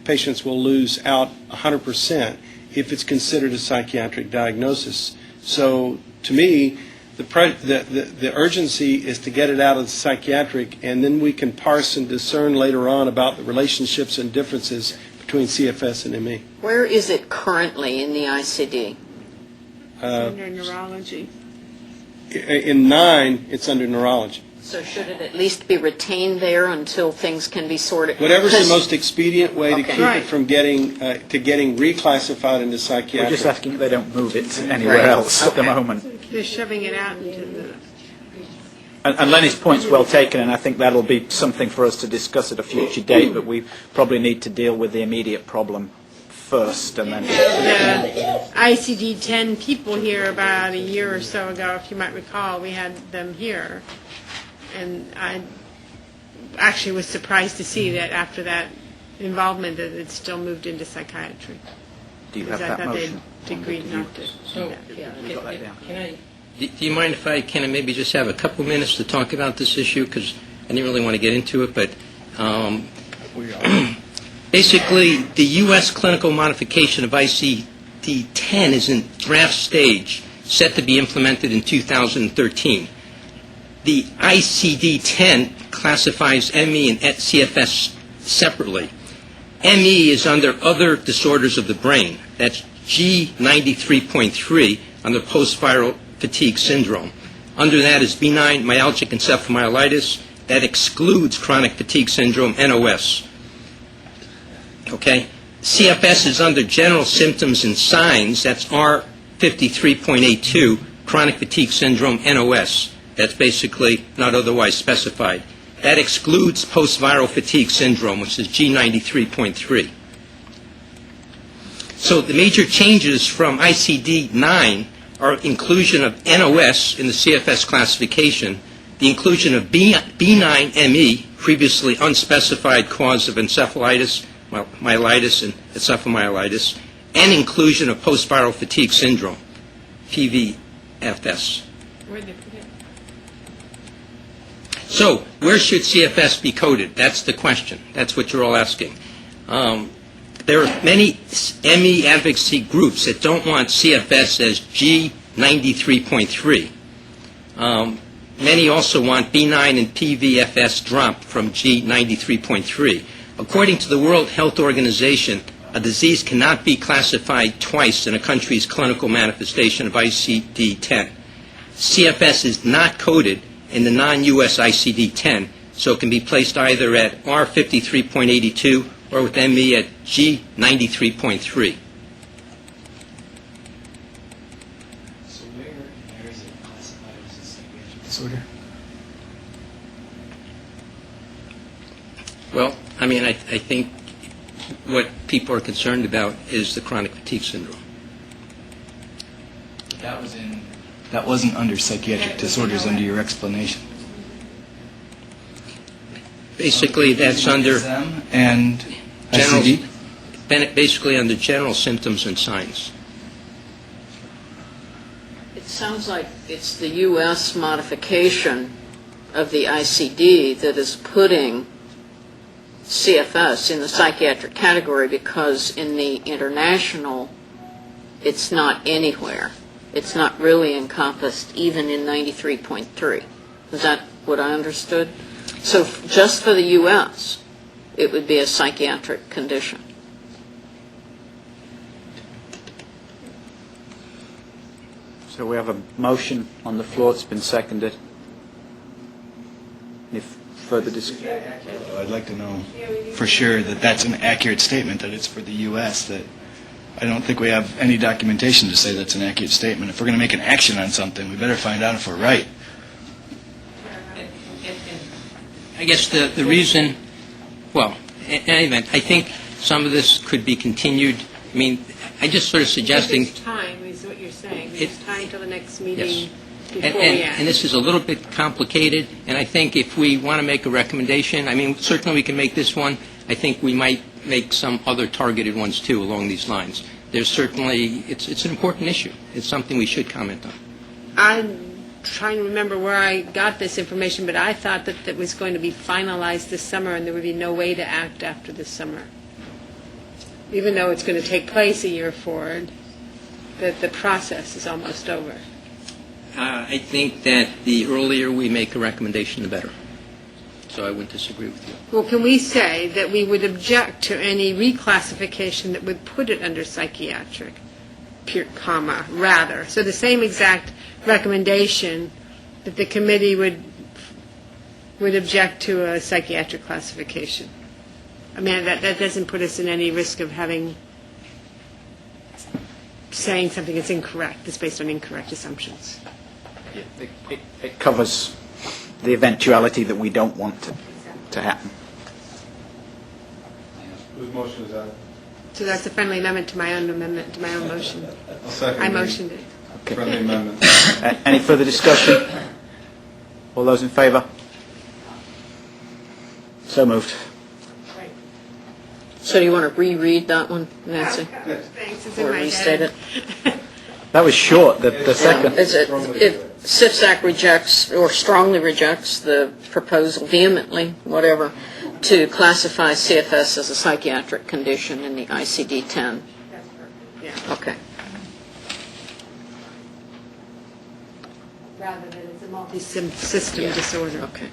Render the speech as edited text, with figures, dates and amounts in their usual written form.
patients will lose out 100% if it's considered a psychiatric diagnosis. So to me, the urgency is to get it out of the psychiatric, and then we can parse and discern later on about the relationships and differences between CFS and ME. Where is it currently in the ICD? Under neurology. In 9, it's under neurology. So should it at least be retained there until things can be sorted? Whatever's the most expedient way to keep Right. it from getting reclassified into psychiatric. We're just asking if they don't move it anywhere else at the moment. They're shoving it out into the... And Lenny's point's well taken, and I think that'll be something for us to discuss at a future date, but we probably need to deal with the immediate problem first, and then... The ICD-10 people here about a year or so ago, if you might recall, we had them here. And I actually was surprised to see that after that involvement that it still moved into psychiatry. Do you have Because I that thought motion? they'd agreed not to do that. You got that down? Do you mind if I can maybe just have a couple minutes to talk about this issue? Because I didn't really want to get into it, but basically the U.S. clinical modification of ICD-10 is in draft stage, set to be implemented in 2013. The ICD-10 classifies ME and CFS separately. ME is under other disorders of the brain. That's G93.3 under post-viral fatigue syndrome. Under that is benign myalgic encephalomyelitis. That excludes chronic fatigue syndrome, NOS. Okay? CFS is under general symptoms and signs. That's R53.82, chronic fatigue syndrome, NOS. That's basically not otherwise specified. That excludes post-viral fatigue syndrome, which is G93.3. So the major changes from ICD-9 are inclusion of NOS in the CFS classification, the inclusion of benign ME, previously unspecified cause of encephalitis, myelitis, and encephalomyelitis, and inclusion of post-viral fatigue syndrome, PVFS. Where'd they put it? So, where should CFS be coded? That's the question. That's what you're all asking. There are many ME advocacy groups that don't want CFS as G93.3. Many also want benign and PVFS dropped from G93.3. According to the World Health Organization, a disease cannot be classified twice in a country's clinical manifestation of ICD-10. CFS is not coded in the non-US ICD-10, so it can be placed either at R53.82 or with ME at G93.3. So where is it classified as a psychiatric disorder? Well, I mean, I think what people are concerned about is the chronic fatigue syndrome. That wasn't under psychiatric disorders under your explanation. Basically, that's under DSM and general, ICD? basically under general symptoms and signs. It sounds like it's the U.S. modification of the ICD that is putting CFS in the psychiatric category, because in the international, it's not anywhere. It's not really encompassed even in 93.3. Is that what I understood? So just for the U.S., it would be a psychiatric condition. So we have a motion on the floor. It's been seconded. Any further discussion? I'd like to know for sure that that's an accurate statement, that it's for the U.S. That I don't think we have any documentation to say that's an accurate statement. If we're going to make an action on something, we better find out if we're right. I guess the reason, well, in any event, I think some of this could be continued. I mean, I just sort of suggesting... There's time, is what you're saying. It- There's time till the next meeting Yes. before we act. And this is a little bit complicated, and I think if we want to make a recommendation, I mean, certainly we can make this one. I think we might make some other targeted ones, too, along these lines. There's certainly, it's an important issue. It's something we should comment on. I'm trying to remember where I got this information, but I thought that it was going to be finalized this summer and there would be no way to act after this summer. even though it's going to take place a year forward, that the process is almost over. I think that the earlier we make a recommendation, the better. So I wouldn't disagree with you. Well, can we say that we would object to any reclassification that would put it under psychiatric, comma, rather? So the same exact recommendation that the committee would object to a psychiatric classification. I mean, that doesn't put us in any risk of saying something that's incorrect, that's based on incorrect assumptions. It covers the eventuality that we don't want to happen. Whose motion is that? So that's a friendly amendment to my own motion. I'll second. I motioned it. Okay. Friendly amendment. Any further discussion? All those in favour? So moved. So do you want to reread that one, Nancy? Thanks, it's in Or my restate head. it? That was short, the second. Is it, if CFSAC rejects or strongly rejects the proposal vehemently, whatever, to classify CFS as a psychiatric condition in the ICD-10? Yeah. Okay. Rather than it's a multi-system disorder. Okay.